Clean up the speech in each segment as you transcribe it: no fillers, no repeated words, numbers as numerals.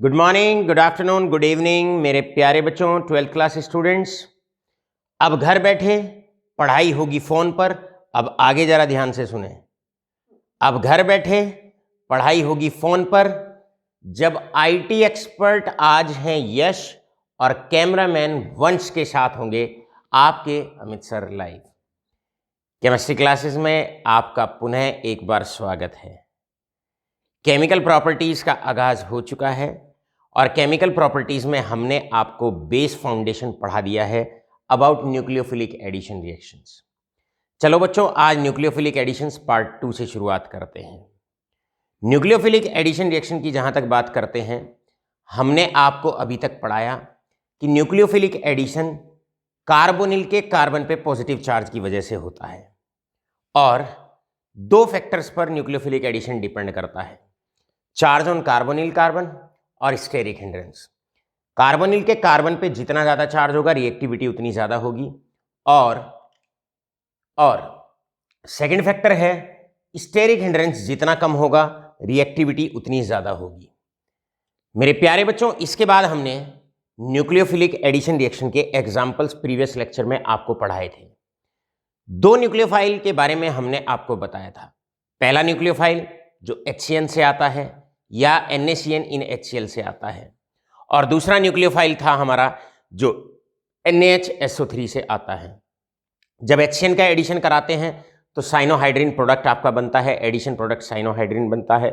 Good morning, good afternoon, good evening मेरे प्यारे बच्चों, 12th क्लास स्टूडेंट्स। अब घर बैठे पढ़ाई होगी फ़ोन पर। अब आगे ज़रा ध्यान से सुने। अब घर बैठे पढ़ाई होगी फ़ोन पर। जब आईटी एक्सपर्ट आज हैं यश और कैमरामैन वंश के साथ होंगे आपके Amit sir live. Chemistry classes में आपका पुनः एक बार स्वागत है। केमिकल प्रॉपर्टीज़ का आगाज़ हो चुका है और केमिकल प्रॉपर्टीज़ में हमने आपको बेस फाउंडेशन पढ़ा दिया है अबाउट न्यूक्लियोफिलिक एडिशन रिएक्शंस। चलो बच्चों, आज न्यूक्लियोफिलिक एडिशंस पार्ट 2 से शुरुआत करते हैं। न्यूक्लियोफिलिक एडिशन रिएक्शन की जहाँ तक बात करते हैं, हमने आपको अभी तक पढ़ाया कि न्यूक्लियोफिलिक एडिशन कार्बोनिल के कार्बन पे पॉजिटिव चार्ज की वजह से होता है और दो फैक्टर्स पर न्यूक्लियोफिलिक एडिशन डिपेंड करता है, चार्ज ऑन कार्बोनिल कार्बन और स्टेरिक हिंड्रेंस। कार्बोनिल के कार्बन पे जितना ज़्यादा चार्ज होगा रिएक्टिविटी उतनी ज़्यादा होगी और सेकंड फैक्टर है स्टेरिक हिंड्रेंस जितना कम होगा रिएक्टिविटी उतनी ज़्यादा होगी। मेरे प्यारे बच्चों, इसके बाद हमने न्यूक्लियोफिलिक एडिशन रिएक्शन के एग्जाम्पल्स प्रीवियस लेक्चर में आपको पढ़ाए थे। दो न्यूक्लियोफाइल के बारे में हमने आपको बताया था। पहला न्यूक्लियोफाइल जो HCN से आता है या NaCN इन HCl से आता है, और दूसरा न्यूक्लियोफाइल था हमारा जो NaHSO3 से आता है। जब HCN का एडिशन कराते हैं तो साइनोहाइड्रिन प्रोडक्ट आपका बनता है, एडिशन प्रोडक्ट साइनोहाइड्रिन बनता है,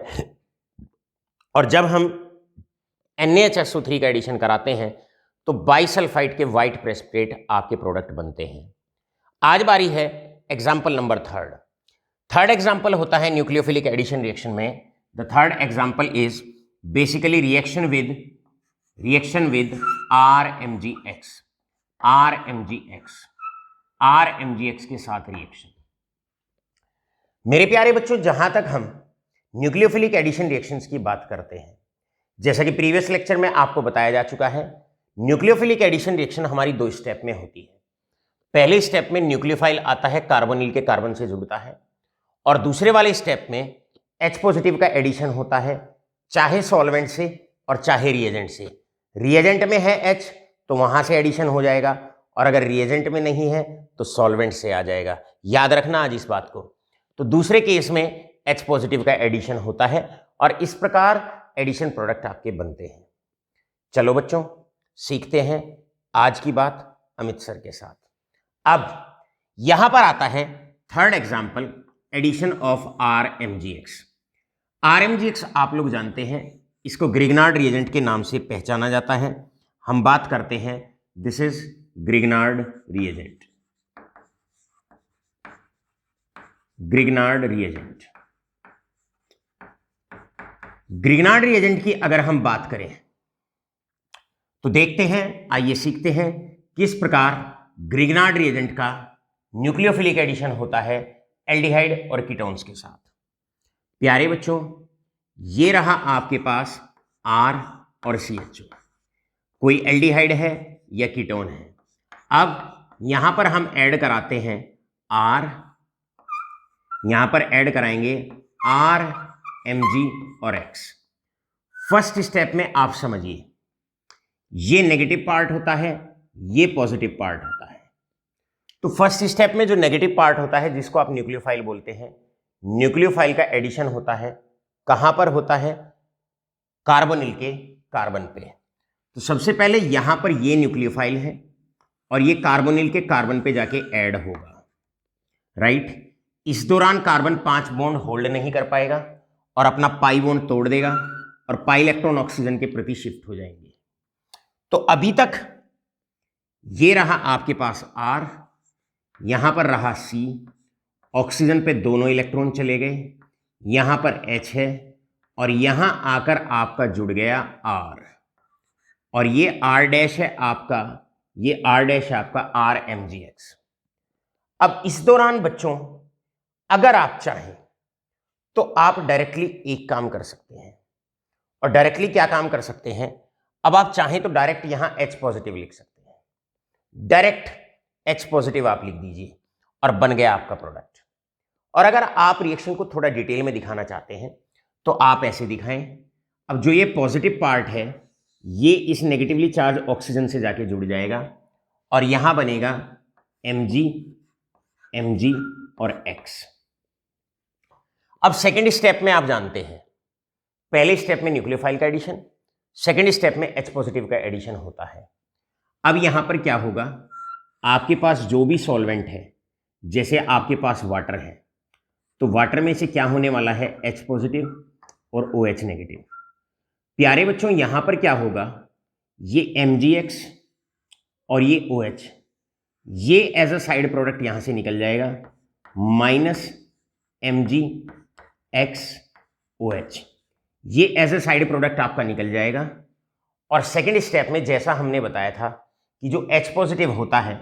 और जब हम NaHSO3 का एडिशन कराते हैं तो बाइसल्फाइड के व्हाइट प्रेसिपिटेट आपके प्रोडक्ट बनते हैं। आज बारी है एग्जाम्पल नंबर थर्ड एग्जाम्पल होता है न्यूक्लियोफिलिक एडिशन रिएक्शन में। The third example is basically reaction with RMGX के साथ रिएक्शन। मेरे प्यारे बच्चों, जहां तक हम न्यूक्लियोफिलिक एडिशन रिएक्शंस की बात करते हैं, जैसा कि प्रीवियस लेक्चर में आपको बताया जा चुका है, न्यूक्लियोफिलिक एडिशन रिएक्शन हमारी दो स्टेप में होती है। पहले स्टेप में न्यूक्लियोफाइल आता है, कार्बोनिल के कार्बन से जुड़ता है, और दूसरे वाले स्टेप में H पॉजिटिव का एडिशन होता है, चाहे सॉल्वेंट से और चाहे रिएजेंट से। रिएजेंट में है H तो वहां से एडिशन हो जाएगा, और अगर रिएजेंट में नहीं है तो सॉल्वेंट से आ जाएगा। याद रखना आज इस बात को। तो दूसरे केस में H पॉजिटिव का एडिशन होता है और इस प्रकार एडिशन प्रोडक्ट आपके बनते हैं। चलो बच्चों, सीखते हैं आज की बात अमित सर के साथ। अब यहां पर आता है third example, addition of RMGX आप लोग जानते हैं, इसको ग्रिग्नार्ड रिएजेंट के नाम से पहचाना जाता है। हम बात करते हैं, this is Grignard reagent. Grignard reagent की अगर हम बात करें तो देखते हैं, आइए सीखते हैं किस प्रकार ग्रिग्नार्ड रिएजेंट का न्यूक्लियोफिलिक एडिशन होता है एल्डिहाइड और कीटोन्स के साथ। प्यारे बच्चों, ये रहा आपके पास R और CHO, कोई एल्डिहाइड है या कीटोन है। अब यहां पर हम ऐड कराते हैं R, यहां पर ऐड कराएंगे RMG और X। फर्स्ट स्टेप में आप समझिए, ये नेगेटिव पार्ट होता है, ये पॉजिटिव पार्ट होता है। तो फर्स्ट स्टेप में जो नेगेटिव पार्ट होता है, जिसको आप न्यूक्लियोफाइल बोलते हैं, न्यूक्लियोफाइल का एडिशन होता है, कहां पर होता है? कार्बोनिल के कार्बन पे। तो सबसे पहले यहां पर ये न्यूक्लियोफाइल है और ये कार्बोनिल के कार्बन पे जाके ऐड होगा, राइट। इस दौरान कार्बन 5 बॉन्ड होल्ड नहीं कर पाएगा और अपना पाई बॉन्ड तोड़ देगा और पाई इलेक्ट्रॉन ऑक्सीजन के प्रति शिफ्ट हो जाएंगे। तो अभी तक ये रहा आपके पास R, यहां पर रहा C, ऑक्सीजन पे दोनों इलेक्ट्रॉन चले गए, यहां पर H है और यहां आकर आपका जुड़ गया R, और ये R डैश है आपका, ये R डैश है आपका RMGX। अब इस दौरान बच्चों अगर आप चाहें तो आप डायरेक्टली एक काम कर सकते हैं, और डायरेक्टली क्या काम कर सकते हैं? अब आप चाहें तो डायरेक्ट यहां H पॉजिटिव लिख सकते हैं, डायरेक्ट H पॉजिटिव आप लिख दीजिए और बन गया आपका प्रोडक्ट। और अगर आप रिएक्शन को थोड़ा डिटेल में दिखाना चाहते हैं तो आप ऐसे दिखाएं। अब जो ये पॉजिटिव पार्ट है ये इस नेगेटिवली चार्ज ऑक्सीजन से जाके जुड़ जाएगा और यहां बनेगा Mg, Mg और X। अब सेकेंड स्टेप में आप जानते हैं पहले स्टेप में न्यूक्लियोफाइल का एडिशन, सेकेंड स्टेप में H पॉजिटिव का एडिशन होता है। अब यहां पर क्या होगा, आपके पास जो भी सॉल्वेंट है, जैसे आपके पास वाटर है तो वाटर में से क्या होने वाला है, H पॉजिटिव और OH नेगेटिव। प्यारे बच्चों यहां पर क्या होगा, ये MgX और ये OH ये एज अ साइड प्रोडक्ट यहां से निकल जाएगा, माइनस MgX ये एज अ साइड प्रोडक्ट आपका निकल जाएगा। और सेकेंड स्टेप में जैसा हमने बताया था कि जो H पॉजिटिव होता है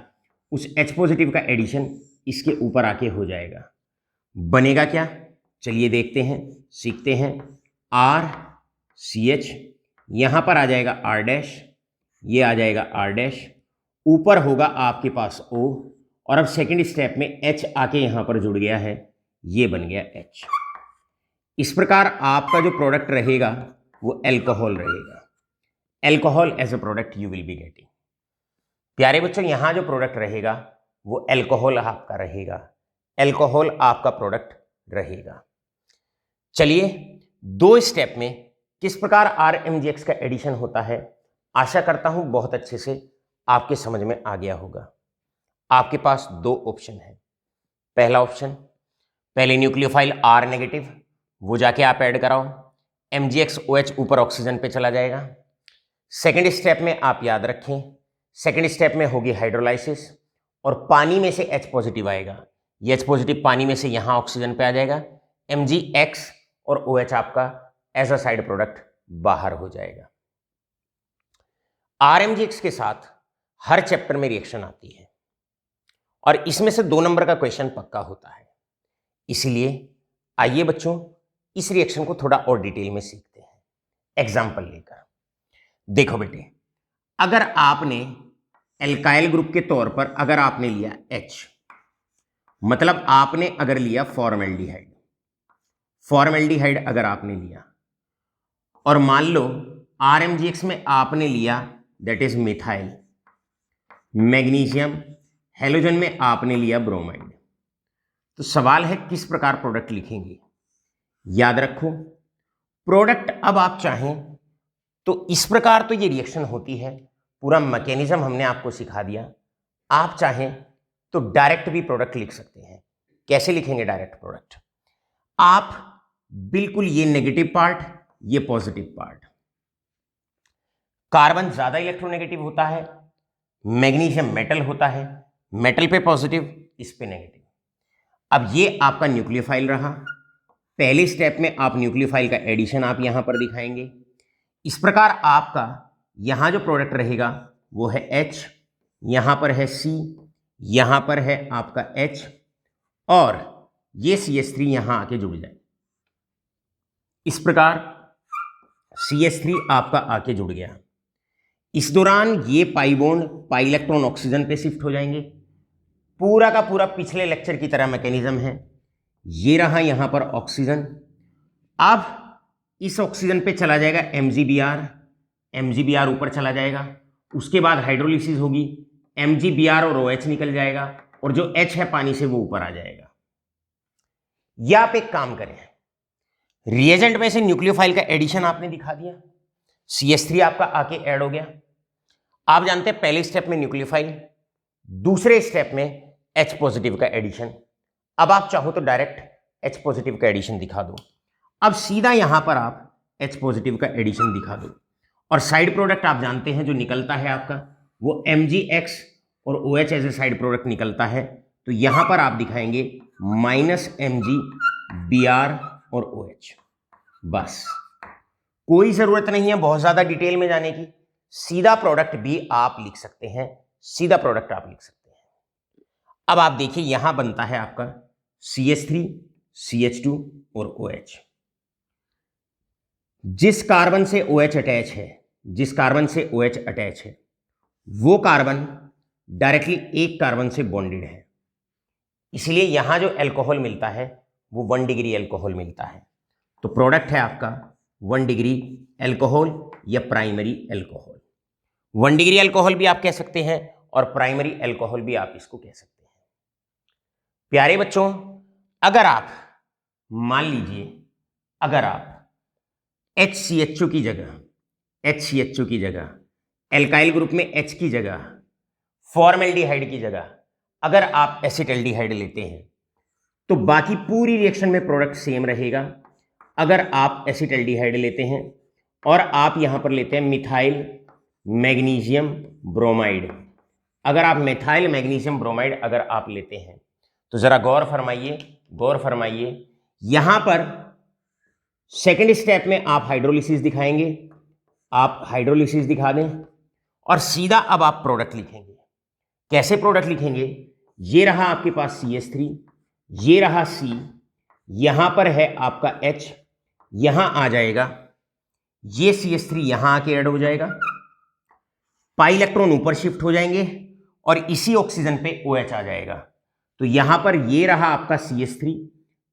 उस H पॉजिटिव का एडिशन इसके ऊपर आके हो जाएगा। बनेगा क्या, चलिए देखते हैं, सीखते हैं। RCH यहां पर आ जाएगा R', ये आ जाएगा R', ऊपर होगा आपके पास O और अब सेकेंड स्टेप में H आके यहां पर जुड़ गया है, ये बन गया H। इस प्रकार आपका जो प्रोडक्ट रहेगा वो एल्कोहल रहेगा। Alcohol as a product you will be getting. प्यारे बच्चों यहां जो प्रोडक्ट रहेगा वो एल्कोहल आपका रहेगा, एल्कोहल आपका प्रोडक्ट रहेगा। चलिए दो स्टेप में किस प्रकार RMgX का एडिशन होता है, आशा करता हूं बहुत अच्छे से आपके समझ में आ गया होगा। आपके पास दो ऑप्शन है। पहला ऑप्शन, पहले न्यूक्लियोफाइल R नेगेटिव वो जाके आप ऐड कराओ, MgX OH ऊपर ऑक्सीजन पे चला जाएगा। सेकेंड स्टेप में आप याद रखें, सेकेंड स्टेप में होगी हाइड्रोलाइसिस और पानी में से H पॉजिटिव आएगा, ये H पॉजिटिव पानी में से यहां ऑक्सीजन पे आ जाएगा, MgX और OH आपका एज अ साइड प्रोडक्ट बाहर हो जाएगा। RMgX के साथ हर चैप्टर में रिएक्शन आती है और इसमें से 2 नंबर का क्वेश्चन पक्का होता है। इसलिए आइए बच्चों इस रिएक्शन को थोड़ा और डिटेल में सीखते हैं एग्जाम्पल लेकर। देखो बेटे, अगर आपने एल्काइल ग्रुप के तौर पर अगर आपने लिया H, मतलब आपने अगर लिया फॉर्मेल्डिहाइड अगर आपने लिया और मान लो RMgX में आपने लिया that is methyl, magnesium, halogen में आपने लिया ब्रोमाइड, तो सवाल है किस प्रकार प्रोडक्ट लिखेंगे। याद रखो प्रोडक्ट अब आप चाहें तो इस प्रकार तो ये रिएक्शन होती है, पूरा मैकेनिज्म हमने आपको सिखा दिया। आप चाहें तो डायरेक्ट भी प्रोडक्ट लिख सकते हैं। कैसे लिखेंगे डायरेक्ट प्रोडक्ट, आप बिल्कुल ये नेगेटिव पार्ट ये पॉजिटिव पार्ट, कार्बन ज्यादा इलेक्ट्रोनेगेटिव होता है, मैग्नीशियम मेटल होता है, मेटल पे पॉजिटिव इस पे नेगेटिव। अब ये आपका न्यूक्लियोफाइल रहा, पहले स्टेप में आप न्यूक्लियोफाइल का एडिशन आप यहां पर दिखाएंगे। इस प्रकार आपका यहां जो प्रोडक्ट रहेगा वो है H, यहां पर है C, यहां पर है आपका H और ये CH3 यहां आके जुड़ जाए। इस प्रकार CH3 आपका आके जुड़ गया। इस दौरान ये pi bond pi electron oxygen पे शिफ्ट हो जाएंगे। पूरा का पूरा पिछले लेक्चर की तरह मैकेनिज्म है। ये रहा यहां पर ऑक्सीजन, अब इस ऑक्सीजन पे चला जाएगा MgBr ऊपर चला जाएगा, उसके बाद हाइड्रोलिसिस होगी, MgBr और OH निकल जाएगा और जो H है पानी से वो ऊपर आ जाएगा। या आप एक काम करें, रिएजेंट में से न्यूक्लियोफाइल का एडिशन आपने दिखा दिया, CH3 आपका आके ऐड हो गया। आप जानते हैं पहले स्टेप में न्यूक्लियोफाइल, दूसरे स्टेप में H पॉजिटिव का एडिशन। अब आप चाहो तो डायरेक्ट H पॉजिटिव का एडिशन दिखा दो। अब सीधा यहां पर आप H पॉजिटिव का एडिशन दिखा दो और साइड प्रोडक्ट आप जानते हैं जो निकलता है आपका वो MgX और OH as a side product निकलता है, तो यहां पर आप दिखाएंगे माइनस MgBr और OH। बस, कोई जरूरत नहीं है बहुत ज्यादा डिटेल में जाने की, सीधा प्रोडक्ट भी आप लिख सकते हैं, सीधा प्रोडक्ट आप लिख सकते हैं। अब आप देखिए यहां बनता है आपका CH3, CH2 और OH। जिस कार्बन से OH अटैच है, जिस कार्बन से OH अटैच है वो कार्बन डायरेक्टली एक कार्बन से बॉन्डेड है, इसलिए यहां जो अल्कोहल मिलता है वो 1 डिग्री अल्कोहल मिलता है। तो प्रोडक्ट है आपका 1 डिग्री एल्कोहल या प्राइमरी एल्कोहल। 1 डिग्री एल्कोहल भी आप कह सकते हैं और प्राइमरी एल्कोहल भी आप इसको कह सकते हैं। प्यारे बच्चों, अगर आप मान लीजिए, अगर आप HCHO की जगह एल्काइल ग्रुप में H की जगह, फॉर्मेल्डिहाइड की जगह अगर आप एसिटल्डिहाइड लेते हैं तो बाकी पूरी रिएक्शन में प्रोडक्ट सेम रहेगा। अगर आप एसिटल्डिहाइड लेते हैं और आप यहां पर लेते हैं मिथाइल मैग्नीशियम ब्रोमाइड, अगर आप मिथाइल मैग्नीशियम ब्रोमाइड अगर आप लेते हैं तो जरा गौर फरमाइए, यहां पर सेकेंड स्टेप में आप हाइड्रोलिसिस दिखाएंगे, आप हाइड्रोलिसिस दिखा दें और सीधा अब आप प्रोडक्ट लिखेंगे। कैसे प्रोडक्ट लिखेंगे? ये रहा आपके पास CH3, ये रहा C, यहां पर है आपका H, यहां आ जाएगा ये CH3 यहां आके ऐड हो जाएगा, पाई इलेक्ट्रॉन ऊपर शिफ्ट हो जाएंगे और इसी ऑक्सीजन पे OH आ जाएगा। तो यहां पर ये रहा आपका CH3,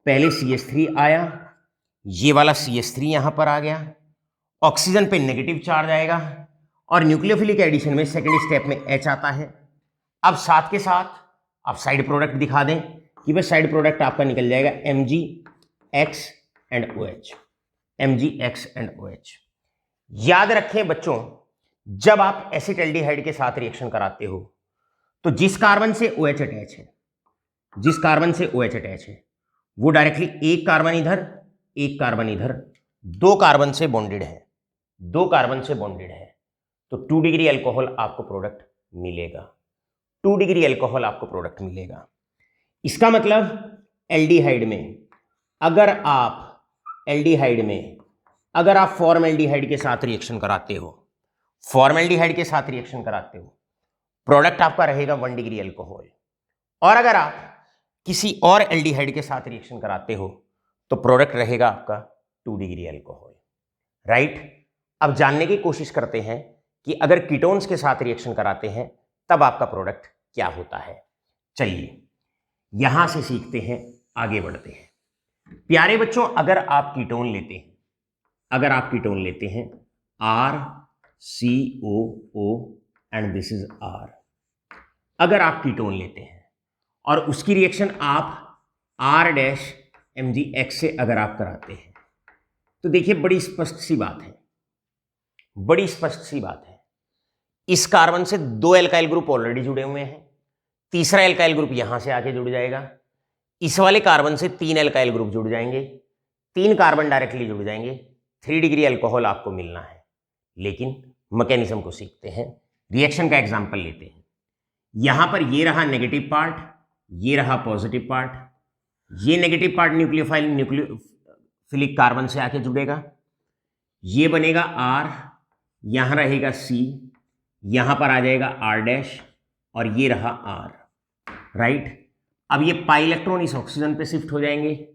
पहले CH3 आया, ये वाला CH3 यहां पर आ गया, ऑक्सीजन पे नेगेटिव चार्ज आएगा और न्यूक्लियोफिलिक एडिशन में सेकेंड स्टेप में H आता है। अब साथ के साथ आप साइड प्रोडक्ट दिखा दें कि वह साइड प्रोडक्ट आपका निकल जाएगा MgX and OH, MgX and OH। याद रखें बच्चों, जब आप एसिटल्डिहाइड के साथ रिएक्शन कराते हो तो जिस कार्बन से OH अटैच है वो डायरेक्टली एक कार्बन इधर 2 कार्बन से बॉन्डेड है, तो 2 डिग्री एल्कोहल आपको प्रोडक्ट मिलेगा, 2 डिग्री एल्कोहल आपको प्रोडक्ट मिलेगा। इसका मतलब एल्डिहाइड में अगर आप फॉर्मेल्डिहाइड के साथ रिएक्शन कराते हो, प्रोडक्ट आपका रहेगा 1 डिग्री एल्कोहल, और अगर आप किसी और एल्डिहाइड के साथ रिएक्शन कराते हो तो प्रोडक्ट रहेगा आपका 2 डिग्री एल्कोहल, राइट। अब जानने की कोशिश करते हैं कि अगर कीटोन्स के साथ रिएक्शन कराते हैं तब आपका प्रोडक्ट क्या होता है। चलिए यहां से सीखते हैं, आगे बढ़ते हैं। प्यारे बच्चों, अगर आप कीटोन लेते हैं RCOO and this is R, अगर आप कीटोन लेते हैं और उसकी रिएक्शन आप R-MgX से अगर आप कराते हैं तो देखिए बड़ी स्पष्ट सी बात है, इस कार्बन से 2 एल्काइल ग्रुप ऑलरेडी जुड़े हुए हैं, तीसरा एल्काइल ग्रुप यहां से आके जुड़ जाएगा, इस वाले कार्बन से 3 एल्काइल ग्रुप जुड़ जाएंगे, 3 कार्बन डायरेक्टली जुड़ जाएंगे, 3 डिग्री एल्कोहल आपको मिलना है। लेकिन मैकेनिज्म को सीखते हैं, रिएक्शन का एग्जांपल लेते हैं। यहां पर ये रहा नेगेटिव पार्ट, ये रहा पॉजिटिव पार्ट, ये नेगेटिव पार्ट न्यूक्लियोफिलिक कार्बन से आके जुड़ेगा, ये बनेगा R, यहां रहेगा C, यहां पर आ जाएगा R' और ये रहा R, राइट। अब ये पाई इलेक्ट्रॉन इस ऑक्सीजन पे शिफ्ट हो जाएंगे,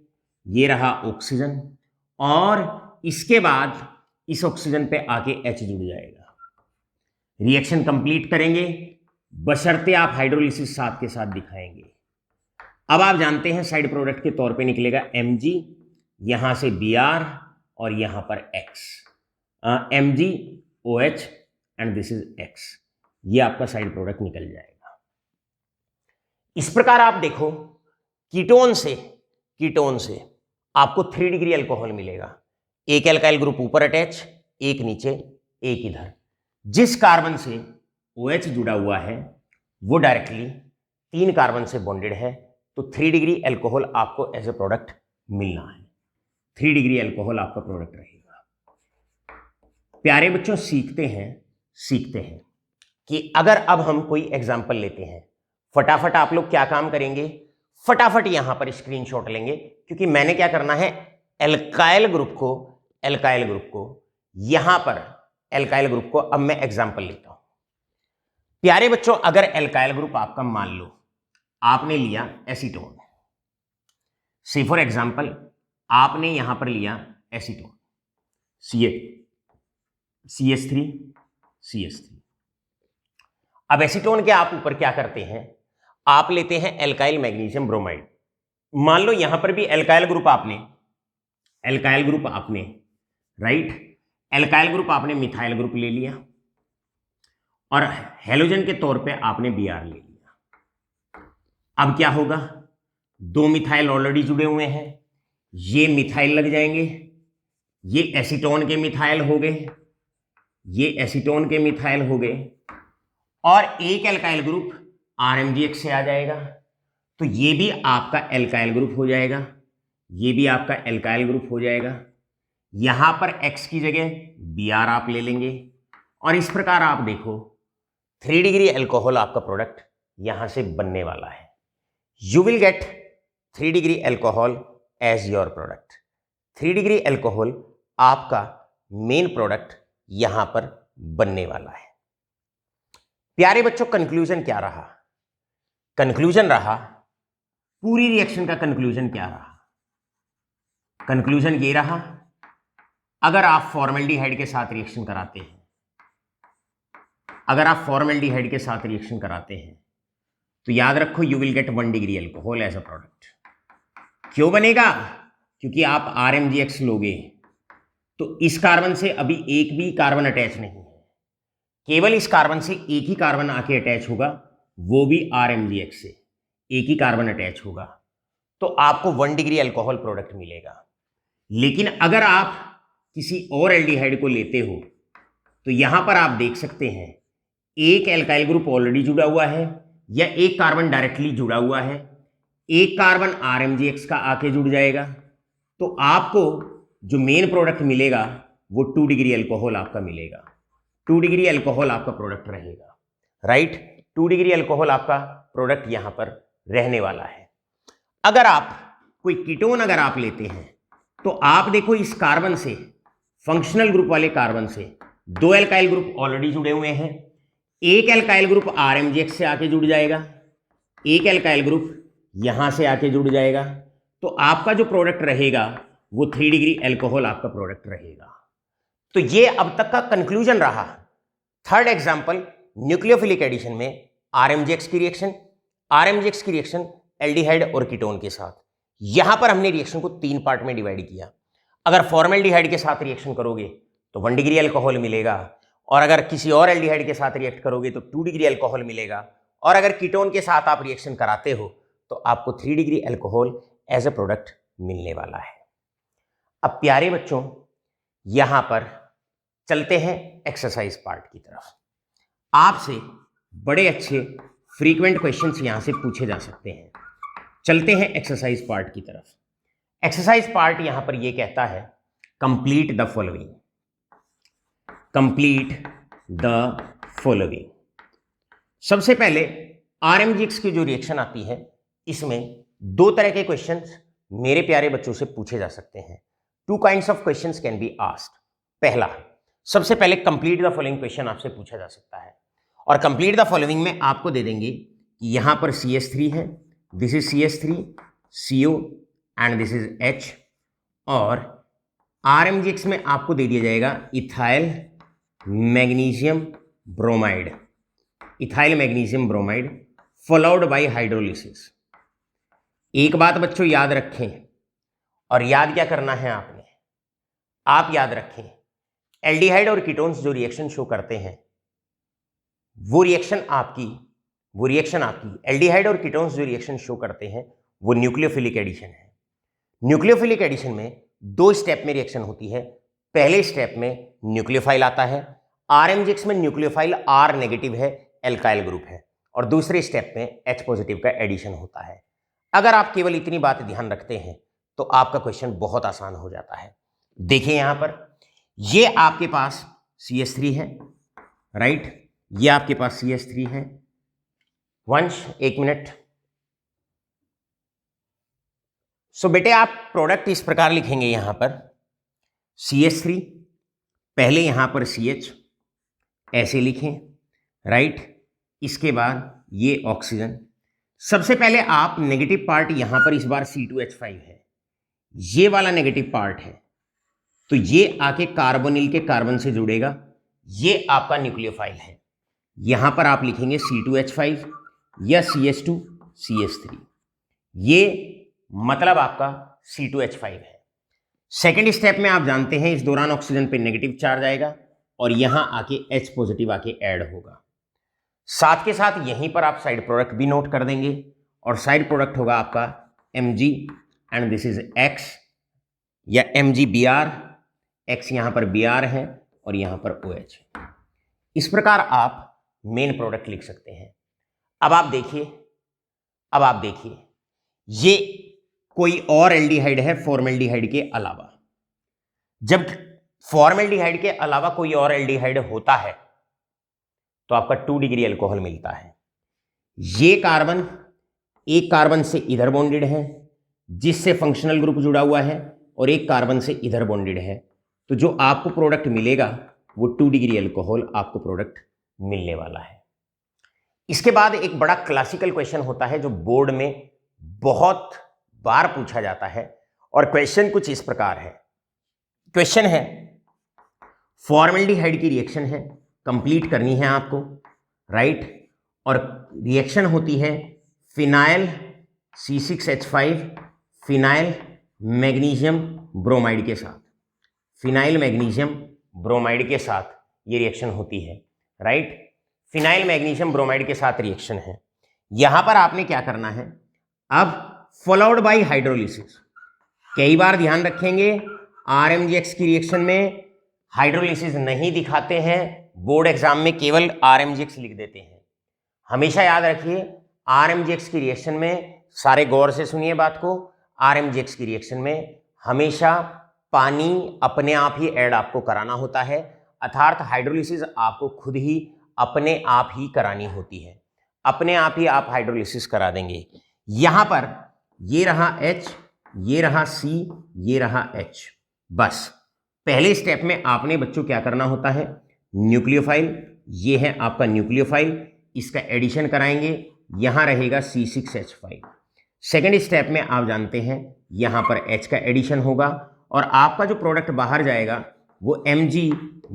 ये रहा ऑक्सीजन और इसके बाद इस ऑक्सीजन पे आके H जुड़ जाएगा। रिएक्शन कंप्लीट करेंगे बशर्ते आप हाइड्रोलिसिस साथ के साथ दिखाएंगे। अब आप जानते हैं साइड प्रोडक्ट के तौर पे निकलेगा Mg, यहां से Br और यहां पर X, MgOH and this is X, ये आपका साइड प्रोडक्ट निकल जाएगा। इस प्रकार आप देखो कीटोन से आपको 3 डिग्री एल्कोहल मिलेगा, एक एल्काइल ग्रुप ऊपर अटैच, एक नीचे, एक इधर। जिस कार्बन से OH जुड़ा हुआ है वो डायरेक्टली 3 कार्बन से बॉन्डेड है, तो 3 डिग्री एल्कोहल आपको एज ए प्रोडक्ट मिलना है, 3 डिग्री एल्कोहल आपका प्रोडक्ट रहेगा। प्यारे बच्चों, सीखते हैं कि अगर अब हम कोई एग्जाम्पल लेते हैं, फटाफट आप लोग क्या काम करेंगे, फटाफट यहां पर स्क्रीनशॉट लेंगे, क्योंकि मैंने क्या करना है, एल्काइल ग्रुप को यहां पर एल्काइल ग्रुप को अब मैं एग्जाम्पल लेता हूं। प्यारे बच्चों, अगर एल्काइल ग्रुप आपका मान लो आपने लिया एसीटोन, से फॉर एग्जाम्पल आपने यहां पर लिया एसीटोन CH3। अब एसीटोन के आप ऊपर क्या करते हैं, आप लेते हैं एल्काइल मैग्नीशियम ब्रोमाइड। मान लो यहां पर भी एल्काइल ग्रुप आपने राइट। एल्काइल ग्रुप आपने मिथाइल ग्रुप ले लिया और हेलोजन के तौर पे आपने Br ले लिया। अब क्या होगा, दो मिथाइल ऑलरेडी जुड़े हुए हैं, ये मिथाइल लग जाएंगे, ये एसीटोन के मिथाइल हो गए, ये एसीटोन के मिथाइल हो गए, और एक एल्काइल ग्रुप RMgX से आ जाएगा, तो ये भी आपका एल्काइल ग्रुप हो जाएगा, ये भी आपका एल्काइल ग्रुप हो जाएगा। यहां पर X की जगह Br आप ले लेंगे और इस प्रकार आप देखो 3 डिग्री एल्कोहल आपका प्रोडक्ट यहां से बनने वाला है। You will get 3 degree alcohol as your product. 3 degree alcohol आपका मेन प्रोडक्ट यहां पर बनने वाला है। प्यारे बच्चों, कंक्लूजन क्या रहा? कंक्लूजन रहा, पूरी रिएक्शन का कंक्लूजन क्या रहा? कंक्लूजन ये रहा, अगर आप फॉर्मेल्डिहाइड के साथ रिएक्शन कराते हैं, अगर आप फॉर्मेल्डिहाइड के साथ रिएक्शन कराते हैं तो याद रखो you will get 1 degree alcohol as a product. क्यों बनेगा? क्योंकि आप RMgX लोगे तो इस कार्बन से अभी एक भी कार्बन अटैच नहीं है, केवल इस कार्बन से एक ही कार्बन आके अटैच होगा, वो भी RMgX से एक ही कार्बन अटैच होगा, तो आपको 1 डिग्री एल्कोहल प्रोडक्ट मिलेगा। लेकिन अगर आप किसी और एल्डिहाइड को लेते हो तो यहां पर आप देख सकते हैं एक एल्काइल ग्रुप ऑलरेडी जुड़ा हुआ है या एक कार्बन डायरेक्टली जुड़ा हुआ है, एक कार्बन RMgX का आके जुड़ जाएगा, तो आपको जो मेन प्रोडक्ट मिलेगा वो 2 डिग्री एल्कोहल आपका मिलेगा। 2 डिग्री एल्कोहल आपका प्रोडक्ट रहेगा, राइट। 2 डिग्री एल्कोहल आपका प्रोडक्ट यहां पर रहने वाला है। अगर आप कोई कीटोन अगर आप लेते हैं तो आप देखो इस कार्बन से, फंक्शनल ग्रुप वाले कार्बन से 2 एल्काइल ग्रुप ऑलरेडी जुड़े हुए हैं, एक एल्काइल ग्रुप RMgX से आके जुड़ जाएगा, एक एल्काइल ग्रुप यहां से आके जुड़ जाएगा, तो आपका जो प्रोडक्ट रहेगा वो 3 डिग्री एल्कोहल आपका प्रोडक्ट रहेगा। तो ये अब तक का कंक्लूजन रहा। थर्ड एग्जांपल, न्यूक्लियोफिलिक एडिशन में RMgX की रिएक्शन, RMgX की रिएक्शन एल्डिहाइड और कीटोन के साथ। यहां पर हमने रिएक्शन को 3 पार्ट में डिवाइड किया। अगर फॉर्मेल्डिहाइड के साथ रिएक्शन करोगे तो 1 डिग्री एल्कोहल मिलेगा, और अगर किसी और एल्डिहाइड के साथ रिएक्ट करोगे तो 2 डिग्री एल्कोहल मिलेगा, और अगर कीटोन के साथ आप रिएक्शन कराते हो तो आपको 3 degree alcohol as a product मिलने वाला है। अब प्यारे बच्चों, यहां पर चलते हैं एक्सरसाइज पार्ट की तरफ। आपसे बड़े अच्छे फ्रीक्वेंट क्वेश्चंस यहां से पूछे जा सकते हैं। चलते हैं एक्सरसाइज पार्ट की तरफ। एक्सरसाइज पार्ट यहां पर यह कहता है complete the following, complete the following. सबसे पहले RMgX की जो रिएक्शन आती है, इसमें 2 तरह के क्वेश्चंस मेरे प्यारे बच्चों से पूछे जा सकते हैं। 2 kinds of questions can be asked. पहला, सबसे पहले कंप्लीट द फॉलोइंग क्वेश्चन आपसे पूछा जा सकता है, और कंप्लीट द फॉलोइंग में आपको दे देंगे कि यहां पर CH3 है, this is CH3, CO and this is H, और RMgX में आपको दे दिया जाएगा ethyl magnesium bromide, ethyl magnesium bromide followed by hydrolysis. एक बात बच्चों याद रखें, और याद क्या करना है आपने, आप याद रखें एल्डिहाइड और कीटोन्स जो रिएक्शन शो करते हैं वो रिएक्शन आपकी एल्डिहाइड और कीटोन्स जो रिएक्शन शो करते हैं वो न्यूक्लियोफिलिक एडिशन है। न्यूक्लियोफिलिक एडिशन में 2 स्टेप में रिएक्शन होती है। पहले स्टेप में न्यूक्लियोफाइल आता है, RMgX में न्यूक्लियोफाइल R नेगेटिव है, एल्काइल ग्रुप है, और दूसरे स्टेप में H पॉजिटिव का एडिशन होता है। अगर आप केवल इतनी बात ध्यान रखते हैं तो आपका क्वेश्चन बहुत आसान हो जाता है। देखिए यहां पर ये आपके पास CH3 है, राइट, ये आपके पास CH3 है। वंश, 1 मिनट। सो बेटे आप प्रोडक्ट इस प्रकार लिखेंगे, यहां पर CH3, पहले यहां पर CH ऐसे लिखें, राइट, इसके बाद ये ऑक्सीजन। सबसे पहले आप नेगेटिव पार्ट यहां पर इस बार C2H5 है, ये वाला नेगेटिव पार्ट है, तो ये आके कार्बोनिल के कार्बन से जुड़ेगा, ये आपका न्यूक्लियोफाइल है। यहां पर आप लिखेंगे C2H5 या CH2CH3, ये मतलब आपका C2H5 है। सेकेंड स्टेप में आप जानते हैं इस दौरान ऑक्सीजन पे नेगेटिव चार्ज आएगा और यहां आके H पॉजिटिव आके ऐड होगा। साथ के साथ यहीं पर आप साइड प्रोडक्ट भी नोट कर देंगे और साइड प्रोडक्ट होगा आपका Mg and this is X या MgBr, X यहां पर Br है और यहां पर OH है। इस प्रकार आप मेन प्रोडक्ट लिख सकते हैं। अब आप देखिए ये कोई और एल्डिहाइड है फॉर्मेल्डिहाइड के अलावा। जब फॉर्मेल्डिहाइड के अलावा कोई और एल्डिहाइड होता है तो आपका 2 डिग्री अल्कोहल मिलता है। ये कार्बन एक कार्बन से इधर बॉन्डेड है जिससे फंक्शनल ग्रुप जुड़ा हुआ है और एक कार्बन से इधर बॉन्डेड है, तो जो आपको प्रोडक्ट मिलेगा वो 2 डिग्री अल्कोहल आपको प्रोडक्ट मिलने वाला है। इसके बाद एक बड़ा क्लासिकल क्वेश्चन होता है जो बोर्ड में बहुत बार पूछा जाता है और क्वेश्चन कुछ इस प्रकार है। क्वेश्चन है फॉर्मेल्डिहाइड की रिएक्शन है, कंप्लीट करनी है आपको, राइट, और रिएक्शन होती है phenyl C6H5 phenyl magnesium bromide के साथ। फिनाइल मैग्नीशियम ब्रोमाइड के साथ ये रिएक्शन होती है, राइट। फिनाइल मैग्नीशियम ब्रोमाइड के साथ रिएक्शन है। यहां पर आपने क्या करना है, अब फॉलोड बाय हाइड्रोलिसिस। कई बार ध्यान रखेंगे RMGX की रिएक्शन में हाइड्रोलिसिस नहीं दिखाते हैं, बोर्ड एग्जाम में केवल RMGX लिख देते हैं। हमेशा याद रखिए RMGX की रिएक्शन में, सारे गौर से सुनिए बात को, RMGX की रिएक्शन में हमेशा पानी अपने आप ही ऐड आपको कराना होता है, अर्थात हाइड्रोलिसिस आपको खुद ही अपने आप ही करानी होती है। अपने आप ही आप हाइड्रोलिसिस करा देंगे। यहां पर ये रहा H, ये रहा C, ये रहा H। बस पहले स्टेप में आपने बच्चों क्या करना होता है, न्यूक्लियोफाइल, ये है आपका न्यूक्लियोफाइल, इसका एडिशन कराएंगे, यहां रहेगा C6H5। सेकेंड स्टेप में आप जानते हैं यहां पर H का एडिशन होगा और आपका जो प्रोडक्ट बाहर जाएगा वो Mg,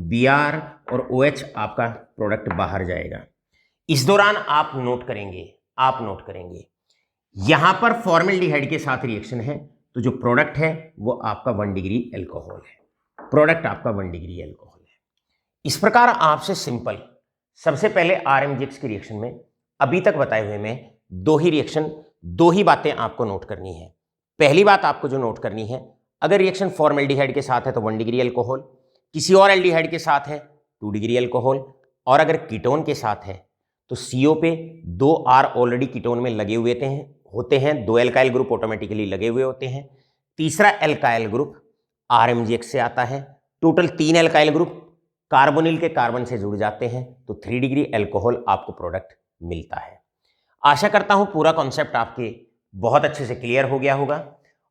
Br और OH आपका प्रोडक्ट बाहर जाएगा। इस दौरान आप नोट करेंगे यहां पर फॉर्मेल्डिहाइड के साथ रिएक्शन है तो जो प्रोडक्ट है वो आपका 1 डिग्री अल्कोहल है, प्रोडक्ट आपका 1 डिग्री अल्कोहल है। इस प्रकार आपसे सिंपल, सबसे पहले RMGX की रिएक्शन में अभी तक बताए हुए में दो ही बातें आपको नोट करनी है। पहली बात आपको जो नोट करनी है, अगर रिएक्शन फॉर्मेल्डिहाइड के साथ है तो 1 डिग्री अल्कोहल, किसी और एल्डिहाइड के साथ है 2 डिग्री अल्कोहल, और अगर कीटोन के साथ है तो CO पे 2 R ऑलरेडी कीटोन में लगे हुए होते हैं, 2 एल्काइल ग्रुप ऑटोमेटिकली लगे हुए होते हैं, तीसरा एल्काइल ग्रुप RMGX से आता है, टोटल 3 एल्काइल ग्रुप कार्बोनिल के कार्बन से जुड़ जाते हैं, तो 3 डिग्री अल्कोहल आपको प्रोडक्ट मिलता है। आशा करता हूं पूरा कॉन्सेप्ट आपके बहुत अच्छे से क्लियर हो गया होगा।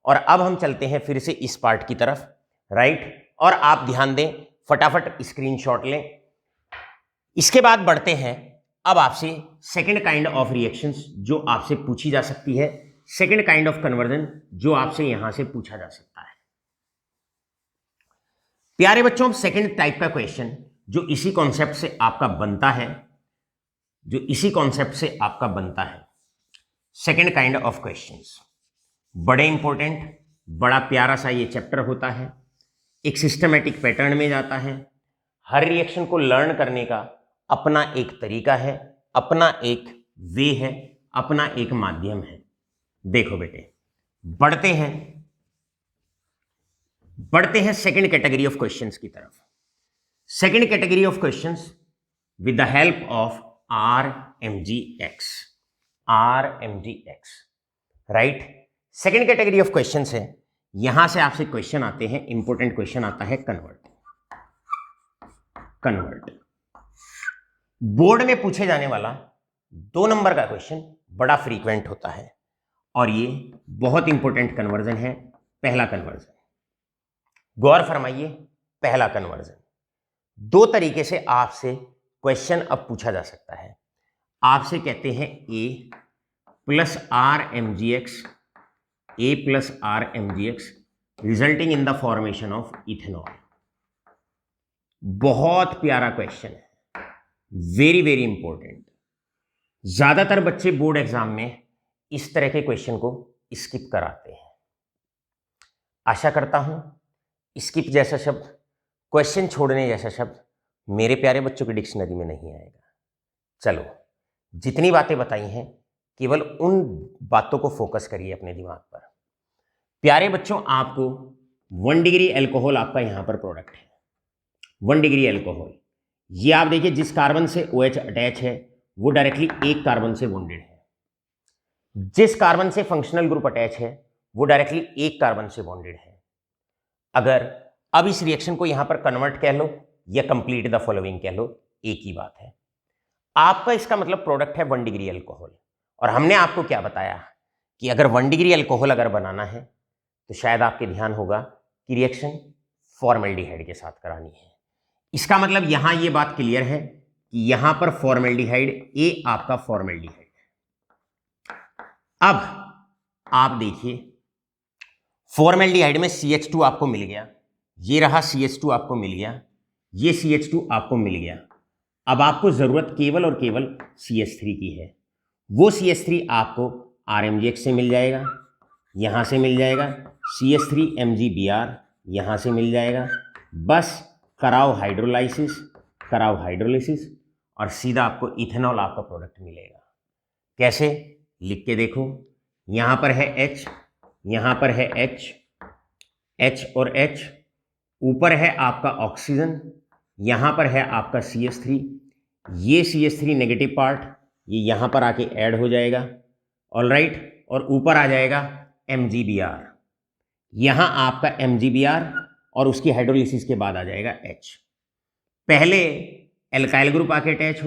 और अब हम चलते हैं फिर से इस पार्ट की तरफ, राइट, और आप ध्यान दें, फटाफट स्क्रीनशॉट लें। इसके बाद बढ़ते हैं अब आपसे सेकेंड काइंड ऑफ रिएक्शंस जो आपसे पूछी जा सकती है, सेकेंड काइंड ऑफ कन्वर्जन जो आपसे यहां से पूछा जा सकता है। प्यारे बच्चों, सेकेंड टाइप का क्वेश्चन जो इसी कॉन्सेप्ट से आपका बनता है, सेकेंड काइंड ऑफ क्वेश्चंस, बड़े इंपॉर्टेंट, बड़ा प्यारा सा ये चैप्टर होता है, एक सिस्टमेटिक पैटर्न में जाता है। हर रिएक्शन को लर्न करने का अपना एक तरीका है, अपना एक वे है, अपना एक माध्यम है। देखो बेटे, बढ़ते हैं सेकेंड कैटेगरी ऑफ क्वेश्चंस की तरफ। Second category of questions with the help of RMGX, right. Second category of questions है, यहां से आपसे क्वेश्चन आते हैं, इंपॉर्टेंट क्वेश्चन आता है कन्वर्ट। बोर्ड में पूछे जाने वाला 2 नंबर का क्वेश्चन बड़ा फ्रीक्वेंट होता है और ये बहुत इंपॉर्टेंट कन्वर्जन है। पहला कन्वर्जन, गौर फरमाइए, पहला कन्वर्जन 2 तरीके से आपसे क्वेश्चन अब पूछा जा सकता है। आपसे कहते हैं A plus RMGX resulting in the formation of ethanol. बहुत प्यारा क्वेश्चन है, वेरी वेरी इंपॉर्टेंट। ज्यादातर बच्चे बोर्ड एग्जाम में इस तरह के क्वेश्चन को स्किप कराते हैं। आशा करता हूं स्किप जैसा शब्द, क्वेश्चन छोड़ने जैसा शब्द मेरे प्यारे बच्चों की डिक्शनरी में नहीं आएगा। चलो, जितनी बातें बताई हैं केवल उन बातों को फोकस करिए अपने दिमाग पर। प्यारे बच्चों, आपको 1 डिग्री एल्कोहल आपका यहां पर प्रोडक्ट है। 1 डिग्री एल्कोहल, ये आप देखिए जिस कार्बन से OH अटैच है वो डायरेक्टली एक कार्बन से बॉन्डेड है। जिस कार्बन से फंक्शनल ग्रुप अटैच है वो डायरेक्टली एक कार्बन से बॉन्डेड है। अगर अब इस रिएक्शन को यहां पर कन्वर्ट कह लो या कंप्लीट द फॉलोइंग कह लो, एक ही बात है। आपका इसका मतलब प्रोडक्ट है 1 डिग्री एल्कोहल। और हमने आपको क्या बताया कि अगर 1 डिग्री एल्कोहल अगर बनाना है तो शायद आपके ध्यान होगा कि रिएक्शन फॉर्मेल्डिहाइड के साथ करानी है। इसका मतलब यहां ये बात क्लियर है कि यहां पर फॉर्मेल्डिहाइड, ए आपका फॉर्मेल्डिहाइड है। अब आप देखिए, फॉर्मेल्डिहाइड में CH2 आपको मिल गया, ये रहा CH2 आपको मिल गया, ये CH2 आपको मिल गया। अब आपको जरूरत केवल और केवल CH3 की है। वो CH3 आपको RMGX से मिल जाएगा, यहां से मिल जाएगा, CH3MgBr यहां से मिल जाएगा। बस कराओ हाइड्रोलाइसिस और सीधा आपको इथेनॉल आपका प्रोडक्ट मिलेगा। कैसे, लिख के देखो। यहां पर है H, यहां पर है H और H, ऊपर है आपका ऑक्सीजन, यहां पर है आपका CH3, ये CH3 नेगेटिव पार्ट ये यहां पर आके ऐड हो जाएगा, ऑलराइट, और ऊपर आ जाएगा MgBr, यहां आपका MgBr और उसकी हाइड्रोलिसिस के बाद आ जाएगा H। पहले एल्काइल ग्रुप आके अटैच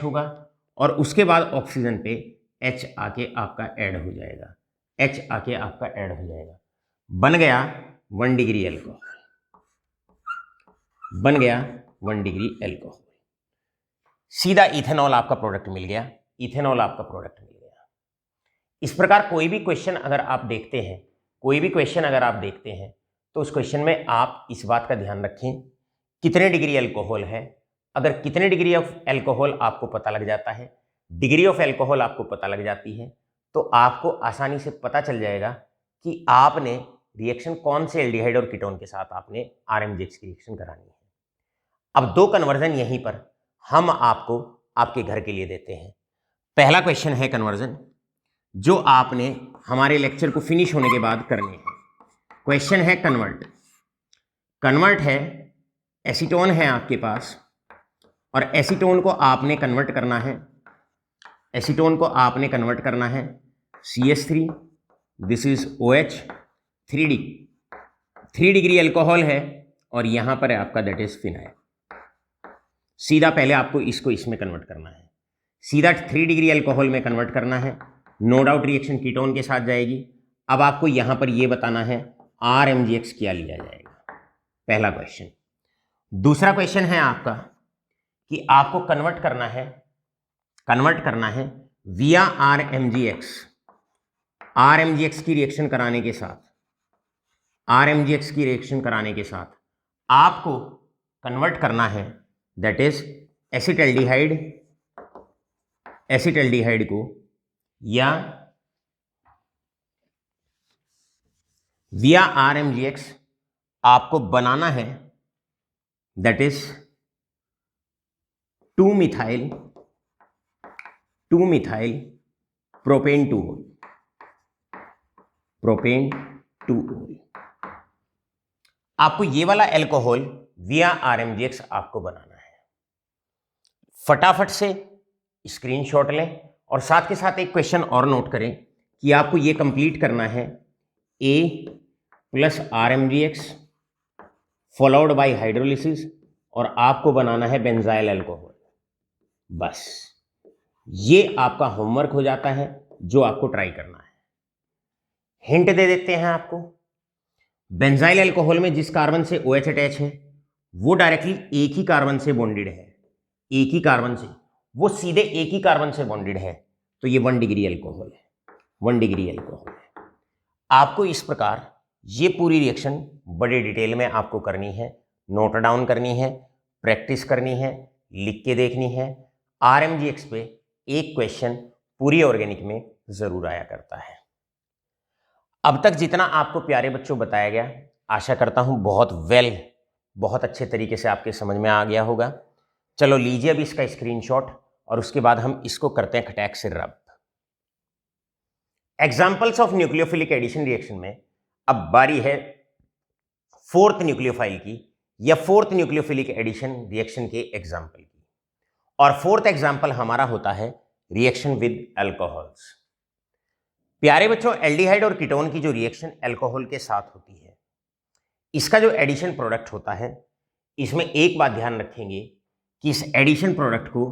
होगा, और उसके बाद ऑक्सीजन पे H आके आपका ऐड हो जाएगा, बन गया 1 डिग्री एल्कोहल, सीधा इथेनॉल आपका प्रोडक्ट मिल गया, इस प्रकार कोई भी क्वेश्चन अगर आप देखते हैं, तो उस क्वेश्चन में आप इस बात का ध्यान रखें कितने डिग्री एल्कोहल है। अगर कितने डिग्री ऑफ एल्कोहल आपको पता लग जाता है, डिग्री ऑफ एल्कोहल आपको पता लग जाती है, तो आपको आसानी से पता चल जाएगा कि आपने रिएक्शन कौन से एल्डिहाइड और कीटोन के साथ आपने RMGX की रिएक्शन करानी है। अब 2 कन्वर्जन यहीं पर हम आपको आपके घर के लिए देते हैं। पहला क्वेश्चन है कन्वर्जन, जो आपने हमारे लेक्चर को फिनिश होने के बाद करने हैं। क्वेश्चन है कन्वर्ट है, एसीटोन है आपके पास, और एसीटोन को आपने कन्वर्ट करना है, CH3, this is OH, 3 degree alcohol है, और यहां पर है आपका दैट इज फिनाइल। सीधा पहले आपको इसको इसमें कन्वर्ट करना है, सीधा 3 डिग्री एल्कोहल में कन्वर्ट करना है, नो डाउट रिएक्शन कीटोन के साथ जाएगी। अब आपको यहां पर यह बताना है RMGX क्या लिया जाएगा, पहला क्वेश्चन। दूसरा क्वेश्चन है आपका कि आपको कन्वर्ट करना है विया RMGX की रिएक्शन कराने के साथ आपको कन्वर्ट करना है, दैट इज एसिटल्डिहाइड को, या विया RMGX आपको बनाना है, दैट इज 2 मिथाइल प्रोपेन 2 आपको ये वाला एल्कोहल विया RMGX आपको बनाना है। फटाफट से स्क्रीनशॉट लें और साथ के साथ एक क्वेश्चन और नोट करें कि आपको ये कंप्लीट करना है A plus RMGX followed by hydrolysis, और आपको बनाना है बेंजाइल अल्कोहल। बस ये आपका होमवर्क हो जाता है जो आपको ट्राई करना है। हिंट दे देते हैं आपको, बेंजाइल अल्कोहल में जिस कार्बन से OH अटैच है वो डायरेक्टली एक ही कार्बन से बॉन्डेड है, वो सीधे एक ही कार्बन से बॉन्डेड है, तो ये 1 डिग्री एल्कोहल है। आपको इस प्रकार ये पूरी रिएक्शन बड़े डिटेल में आपको करनी है, नोट डाउन करनी है, प्रैक्टिस करनी है, लिख के देखनी है। RMGX पे एक क्वेश्चन पूरी ऑर्गेनिक में जरूर आया करता है। अब तक जितना आपको प्यारे बच्चों बताया गया, आशा करता हूं बहुत अच्छे तरीके से आपके समझ में आ गया होगा। चलो लीजिए अब इसका स्क्रीनशॉट और उसके बाद हम इसको करते हैं खटैक से रब। Examples of nucleophilic addition reaction में अब बारी है फोर्थ न्यूक्लियोफाइल की या फोर्थ न्यूक्लियोफिलिक एडिशन रिएक्शन के एग्जाम्पल की। और फोर्थ एग्जाम्पल हमारा होता है रिएक्शन विद अल्कोहल्स। प्यारे बच्चों, एल्डिहाइड और कीटोन की जो रिएक्शन अल्कोहल के साथ होती है, इसका जो एडिशन प्रोडक्ट होता है, इसमें एक बात ध्यान रखेंगे कि इस एडिशन प्रोडक्ट को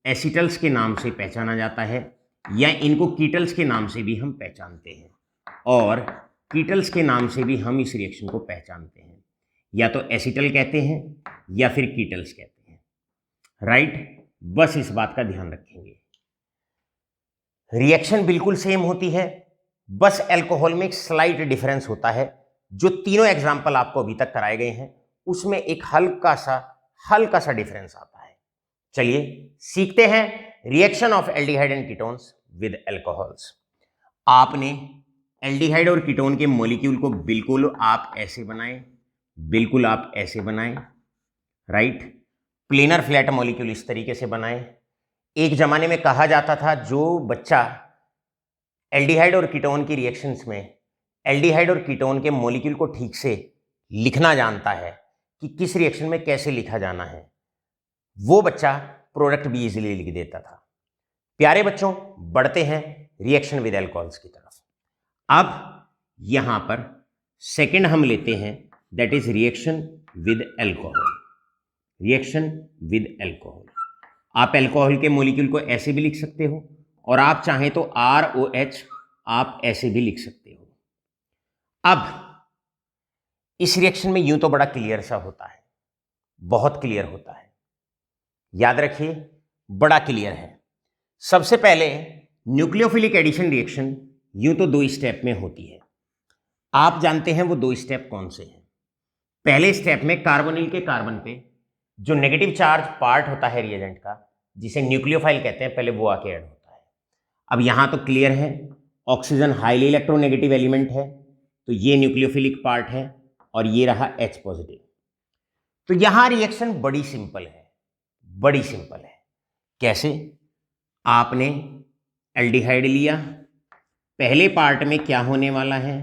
एसिटल्स के नाम से पहचाना जाता है या इनको कीटल्स के नाम से भी हम पहचानते हैं, और कीटल्स के नाम से भी हम इस रिएक्शन को पहचानते हैं, या तो एसिटल कहते हैं या फिर कीटल्स कहते हैं। राइट, बस इस बात का ध्यान रखेंगे। रिएक्शन बिल्कुल सेम होती है, बस अल्कोहल में एक स्लाइट डिफरेंस होता है। जो तीनों एग्जाम्पल आपको अभी तक कराए गए हैं उसमें एक हल्का सा डिफरेंस आता है। चलिए सीखते हैं reaction of aldehyde and ketones with alcohols. आपने एल्डिहाइड और कीटोन के मॉलिक्यूल को बिल्कुल आप ऐसे बनाएं, राइट। प्लेनर फ्लैट मॉलिक्यूल इस तरीके से बनाएं। एक जमाने में कहा जाता था जो बच्चा एल्डिहाइड और कीटोन की रिएक्शंस में एल्डिहाइड और कीटोन के मॉलिक्यूल को ठीक से लिखना जानता है कि किस रिएक्शन में कैसे लिखा जाना है, वो बच्चा प्रोडक्ट भी इजीली लिख देता था। प्यारे बच्चों, बढ़ते हैं रिएक्शन विद अल्कोहल्स की तरफ। अब यहां पर सेकंड हम लेते हैं, that is reaction with alcohol. Reaction with alcohol, आप अल्कोहल के मॉलिक्यूल को ऐसे भी लिख सकते हो और आप चाहें तो ROH आप ऐसे भी लिख सकते हो। अब इस रिएक्शन में यूं तो बड़ा क्लियर सा होता है, बहुत क्लियर होता है, याद रखिए बड़ा क्लियर है। सबसे पहले न्यूक्लियोफिलिक एडिशन रिएक्शन यूं तो 2 स्टेप में होती है। आप जानते हैं वो 2 स्टेप कौन से हैं। पहले स्टेप में कार्बोनिल के कार्बन पे जो नेगेटिव चार्ज पार्ट होता है रिएजेंट का, जिसे न्यूक्लियोफाइल कहते हैं, पहले वो आके ऐड होता है। अब यहां तो क्लियर है, ऑक्सीजन हाईली इलेक्ट्रोनेगेटिव एलिमेंट है, तो ये न्यूक्लियोफिलिक पार्ट है और ये रहा H पॉजिटिव। तो यहां रिएक्शन बड़ी सिंपल है। कैसे? आपने एल्डिहाइड लिया, पहले पार्ट में क्या होने वाला है,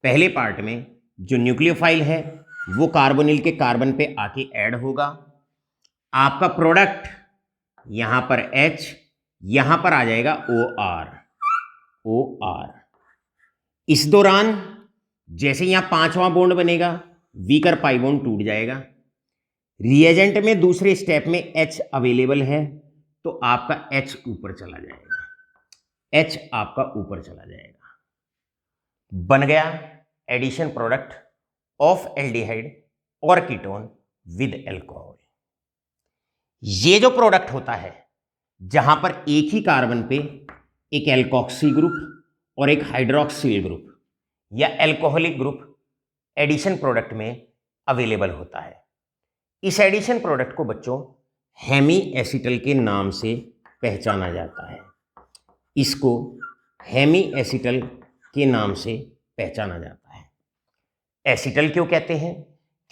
पहले पार्ट में जो न्यूक्लियोफाइल है वो कार्बोनिल के कार्बन पे आके ऐड होगा। आपका प्रोडक्ट यहां पर H, यहां पर आ जाएगा OR। इस दौरान जैसे यहां 5वां बॉन्ड बनेगा, वीकर पाई बॉन्ड टूट जाएगा। रिएजेंट में दूसरे स्टेप में H अवेलेबल है, तो आपका H ऊपर चला जाएगा, बन गया एडिशन प्रोडक्ट ऑफ एल्डिहाइड और कीटोन विद अल्कोहल। ये जो प्रोडक्ट होता है जहां पर एक ही कार्बन पे एक एल्कोक्सी ग्रुप और एक हाइड्रोक्सिल ग्रुप या अल्कोहलिक ग्रुप एडिशन प्रोडक्ट में अवेलेबल होता है, इस एडिशन प्रोडक्ट को बच्चों हेमी एसिटल के नाम से पहचाना जाता है। इसको हेमी एसिटल के नाम से पहचाना जाता है। एसिटल क्यों कहते हैं?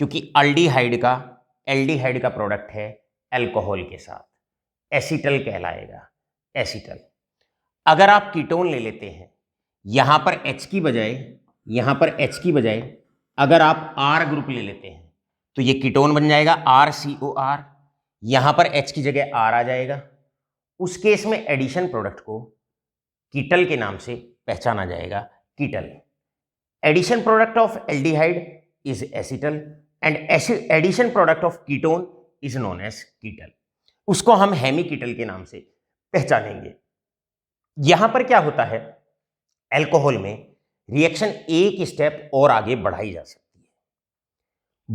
क्योंकि एल्डिहाइड का प्रोडक्ट है अल्कोहल के साथ, एसिटल कहलाएगा, एसिटल। अगर आप कीटोन ले लेते हैं, यहां पर H की बजाय अगर आप R ग्रुप ले लेते हैं तो ये कीटोन बन जाएगा RCOR, यहां पर H की जगह R आ जाएगा। उस केस में एडिशन प्रोडक्ट को कीटल के नाम से पहचाना जाएगा, ketal. Addition product of aldehyde is acetal and addition product of ketone is known as ketal. उसको हम हेमी कीटल के नाम से पहचानेंगे। यहां पर क्या होता है, अल्कोहल में रिएक्शन एक स्टेप और आगे बढ़ाई जा सकती है।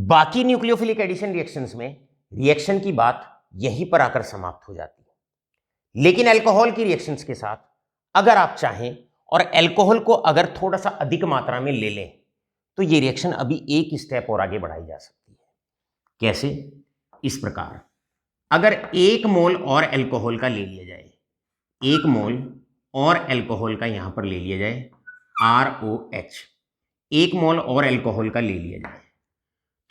बाकी न्यूक्लियोफिलिक एडिशन रिएक्शंस में रिएक्शन की बात यहीं पर आकर समाप्त हो जाती है, लेकिन अल्कोहल की रिएक्शंस के साथ अगर आप चाहें और अल्कोहल को अगर थोड़ा सा अधिक मात्रा में ले लें तो ये रिएक्शन अभी एक स्टेप और आगे बढ़ाई जा सकती है। कैसे? इस प्रकार, अगर 1 मोल और अल्कोहल का ले लिया जाए, 1 मोल और अल्कोहल का यहां पर ले लिया जाए, ROH, 1 मोल और अल्कोहल का ले लिया जाए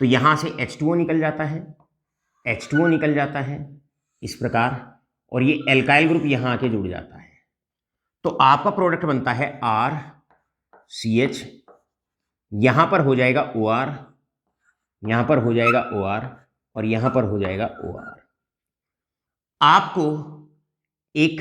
तो यहां से H2O निकल जाता है, H2O निकल जाता है इस प्रकार, और ये एल्काइल ग्रुप यहां आके जुड़ जाता है। तो आपका प्रोडक्ट बनता है RCH, यहां पर हो जाएगा OR, यहां पर हो जाएगा OR और यहां पर हो जाएगा OR। आपको एक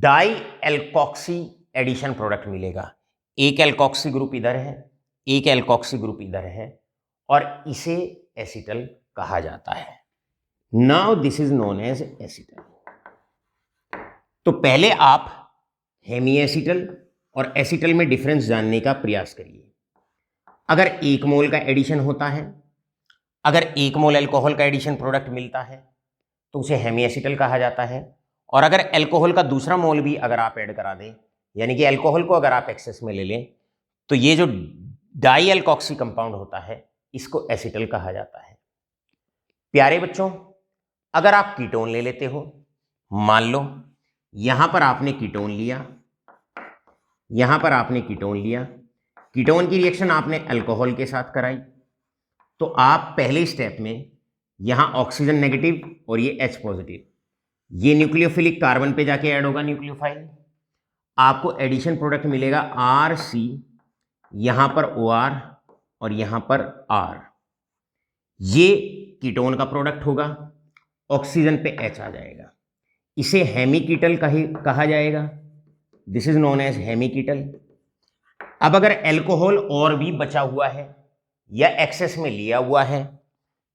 डाई एल्कोक्सी एडिशन प्रोडक्ट मिलेगा। एक एल्कोक्सी ग्रुप इधर है, एक एल्कोक्सी ग्रुप इधर है, और इसे एसिटल कहा जाता है। Now this is known as acetal. तो पहले आप हेमी एसिटल और एसिटल में डिफरेंस जानने का प्रयास करिए। अगर 1 मोल का एडिशन होता है, अगर 1 मोल अल्कोहल का एडिशन प्रोडक्ट मिलता है तो उसे हेमी एसिटल कहा जाता है। और अगर अल्कोहल का दूसरा मोल भी अगर आप ऐड करा दें, यानी कि अल्कोहल को अगर आप एक्सेस में ले लें, तो ये जो डाई एल्कोक्सी कंपाउंड होता है इसको एसिटल कहा जाता है। प्यारे बच्चों, अगर आप कीटोन ले लेते हो, मान लो यहां पर आपने कीटोन लिया, यहां पर आपने कीटोन लिया, कीटोन की रिएक्शन आपने अल्कोहल के साथ कराई, तो आप पहले स्टेप में यहां ऑक्सीजन नेगेटिव और ये H पॉजिटिव, ये न्यूक्लियोफिलिक कार्बन पे जाके ऐड होगा न्यूक्लियोफाइल, आपको एडिशन प्रोडक्ट मिलेगा RC, यहां पर OR और यहां पर R, ये कीटोन का प्रोडक्ट होगा, ऑक्सीजन पे H आ जाएगा, इसे हेमीकीटल कहा जाएगा। This is known as hemiketal. अब अगर अल्कोहल और भी बचा हुआ है या एक्सेस में लिया हुआ है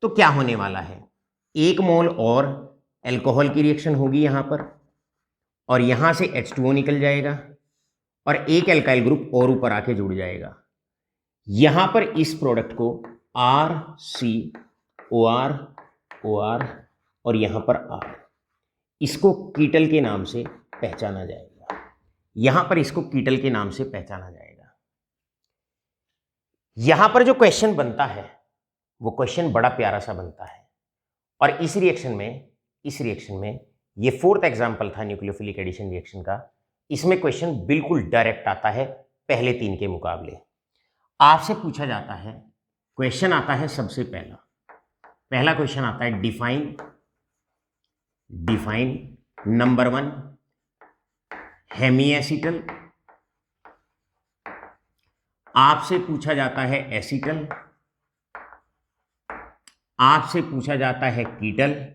तो क्या होने वाला है, 1 मोल और अल्कोहल की रिएक्शन होगी यहां पर, और यहां से H2O निकल जाएगा और एक एल्काइल ग्रुप और ऊपर आके जुड़ जाएगा। यहां पर इस प्रोडक्ट को RCOR OR और यहां पर R, इसको कीटल के नाम से पहचाना जाएगा। यहां पर इसको कीटल के नाम से पहचाना जाएगा। यहां पर जो क्वेश्चन बनता है वो क्वेश्चन बड़ा प्यारा सा बनता है, और इस रिएक्शन में ये 4th एग्जाम्पल था न्यूक्लियोफिलिक एडिशन रिएक्शन का, इसमें क्वेश्चन बिल्कुल डायरेक्ट आता है पहले 3 के मुकाबले। आपसे पूछा जाता है, क्वेश्चन आता है सबसे पहला क्वेश्चन आता है डिफाइन नंबर 1 हेमी एसिटल, आपसे पूछा जाता है एसिटल, आपसे पूछा जाता है कीटल,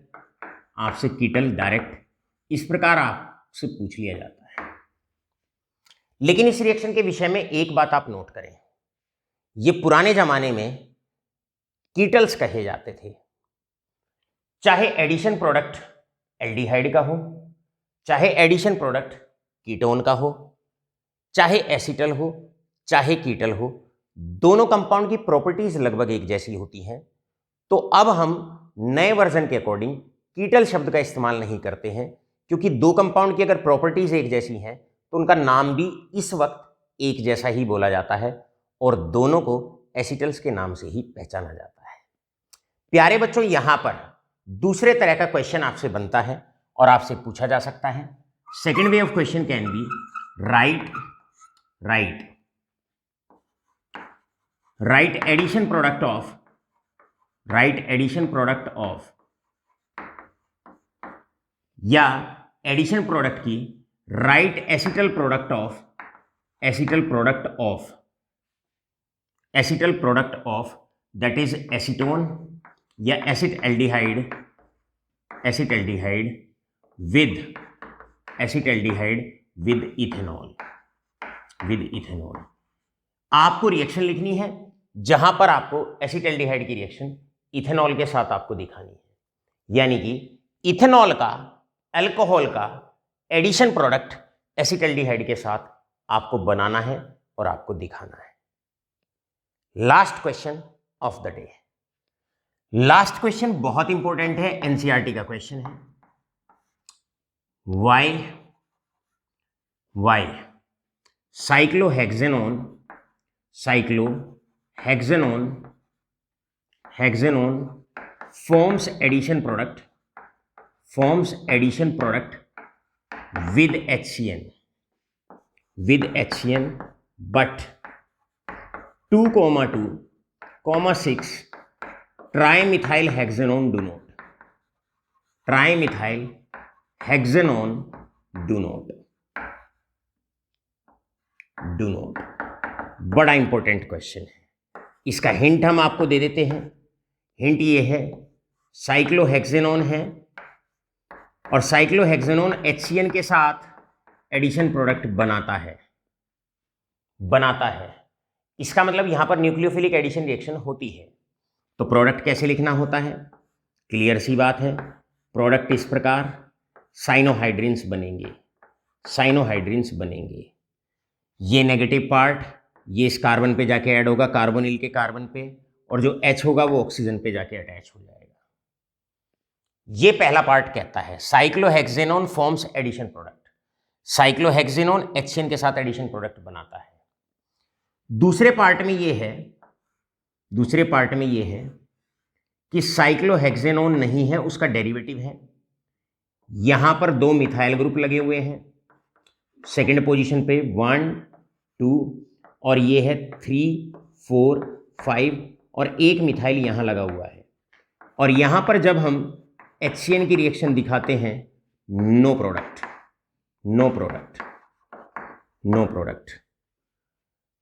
आपसे कीटल डायरेक्ट, इस प्रकार आपसे पूछ लिया जाता है। लेकिन इस रिएक्शन के विषय में एक बात आप नोट करें, ये पुराने जमाने में कीटल्स कहे जाते थे। चाहे एडिशन प्रोडक्ट एल्डिहाइड का हो, चाहे एडिशन प्रोडक्ट कीटोन का हो, चाहे एसिटल हो, चाहे कीटल हो, दोनों कंपाउंड की प्रॉपर्टीज लगभग एक जैसी होती हैं। तो अब हम नए वर्जन के अकॉर्डिंग कीटल शब्द का इस्तेमाल नहीं करते हैं, क्योंकि 2 कंपाउंड की अगर प्रॉपर्टीज एक जैसी हैं तो उनका नाम भी इस वक्त एक जैसा ही बोला जाता है, और दोनों को एसिटल्स के नाम से ही पहचाना जाता है। प्यारे बच्चों, यहां पर दूसरे तरह का क्वेश्चन आपसे बनता है और आपसे पूछा जा सकता है। Second way of question can be write addition product of या एडिशन प्रोडक्ट की write acetal product of that is acetone या एसिड एल्डिहाइड विद इथेनॉल। आपको रिएक्शन लिखनी है जहां पर आपको एसिटल्डिहाइड की रिएक्शन इथेनॉल के साथ आपको दिखानी है, यानी कि इथेनॉल का अल्कोहल का एडिशन प्रोडक्ट एसिटल्डिहाइड के साथ आपको बनाना है और आपको दिखाना है। Last question of the day, last question बहुत इंपॉर्टेंट है, एनसीईआरटी का क्वेश्चन है। Why cyclohexanone forms addition product with HCN but 2,2,6 trimethyl hexanone do not. Trimethyl hexanone do not. बड़ा इंपॉर्टेंट क्वेश्चन है, इसका हिंट हम आपको दे देते हैं। हिंट ये है, साइक्लोहेक्सेनोन है और साइक्लोहेक्सेनोन HCN के साथ एडिशन प्रोडक्ट बनाता है। इसका मतलब यहां पर न्यूक्लियोफिलिक एडिशन रिएक्शन होती है। तो प्रोडक्ट कैसे लिखना होता है? क्लियर सी बात है, प्रोडक्ट इस प्रकार साइनोहाइड्रिन्स बनेंगे। ये नेगेटिव पार्ट ये इस कार्बन पे जाके ऐड होगा, कार्बोनिल के कार्बन पे, और जो H होगा वो ऑक्सीजन पे जाके अटैच हो जाएगा। ये पहला पार्ट कहता है cyclohexanone forms addition product. Cyclohexanone HCN के साथ एडिशन प्रोडक्ट बनाता है। दूसरे पार्ट में ये है कि साइक्लोहेक्सेनोन नहीं है, उसका डेरिवेटिव है। यहां पर 2 मिथाइल ग्रुप लगे हुए हैं सेकंड पोजीशन पे, 1 2, और ये है 3 4 5, और एक मिथाइल यहां लगा हुआ है। और यहां पर जब हम HCN की रिएक्शन दिखाते हैं, नो प्रोडक्ट।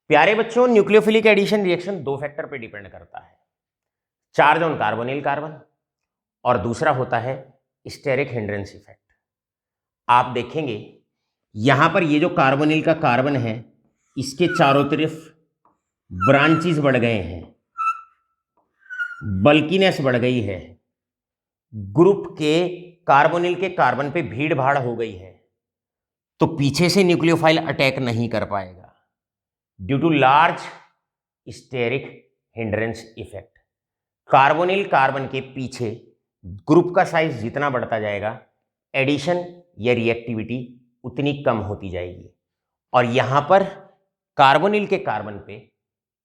प्यारे बच्चों, न्यूक्लियोफिलिक एडिशन रिएक्शन 2 फैक्टर पे डिपेंड करता है, चार्ज ऑन कार्बोनिल कार्बन, और दूसरा होता है स्टेरिक हिंड्रेंस इफेक्ट। आप देखेंगे यहां पर ये जो कार्बोनिल का कार्बन है, इसके चारों तरफ ब्रांचेस बढ़ गए हैं, बल्कीनेस बढ़ गई है, ग्रुप के कार्बोनिल के कार्बन पे भीड़ भाड़ हो गई है, तो पीछे से न्यूक्लियोफाइल अटैक नहीं कर पाएगा due to large steric hindrance effect. Carbonyl carbon के पीछे ग्रुप का साइज जितना बढ़ता जाएगा, एडिशन या रिएक्टिविटी उतनी कम होती जाएगी। और यहां पर कार्बोनिल के कार्बन पे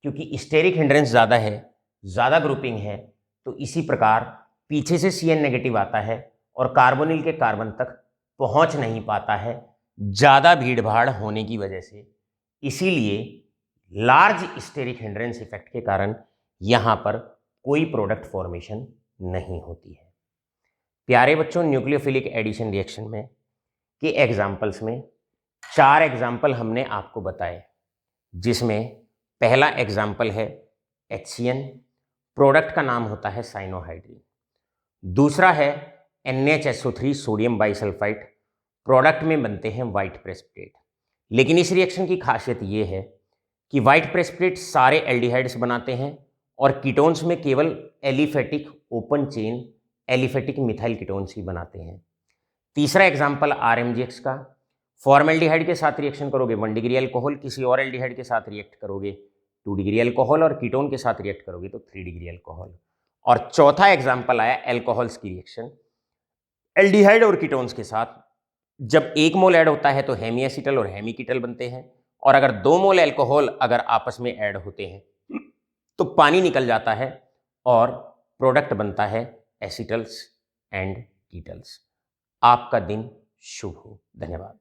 क्योंकि स्टेरिक हिंड्रेंस ज़्यादा है, ज़्यादा ग्रुपिंग है, तो इसी प्रकार पीछे से CN नेगेटिव आता है और कार्बोनिल के कार्बन तक पहुंच नहीं पाता है, ज़्यादा भीड़ भाड़ होने की वजह से। इसीलिए लार्ज स्टेरिक हिंड्रेंस इफेक्ट के कारण यहां पर कोई प्रोडक्ट फॉर्मेशन नहीं होती है। प्यारे बच्चों, न्यूक्लियोफिलिक एडिशन रिएक्शन में के एग्जाम्पल्स में 4 एग्जाम्पल हमने आपको बताए, जिसमें पहला एग्जाम्पल है HCN, प्रोडक्ट का नाम होता है साइनोहाइड्रिन। दूसरा है NHSO3 सोडियम बाइसल्फाइड, प्रोडक्ट में बनते हैं वाइट प्रेसिपिटेट। लेकिन इस रिएक्शन की खासियत ये है कि वाइट प्रेसिपिटेट सारे एल्डिहाइड्स बनाते हैं और कीटोन्स में केवल aliphatic open chain aliphatic methyl ketones ही बनाते हैं। तीसरा एग्जाम्पल RMGX का, फॉर्मेल्डिहाइड के साथ रिएक्शन करोगे 1 डिग्री अल्कोहल, किसी और एल्डिहाइड के साथ रिएक्ट करोगे 2 डिग्री अल्कोहल, और कीटोन के साथ रिएक्ट करोगे तो 3 डिग्री अल्कोहल। और चौथा एग्जाम्पल आया एल्कोहल्स की रिएक्शन, एल्डिहाइड और कीटोन्स के साथ जब 1 मोल ऐड होता है तो हेमी एसिटल और हेमी कीटल बनते हैं, और अगर 2 मोल अल्कोहल अगर आपस में ऐड होते हैं तो पानी निकल जाता है और प्रोडक्ट बनता है एसिटल्स एंड कीटल्स। आपका दिन शुभ हो। धन्यवाद।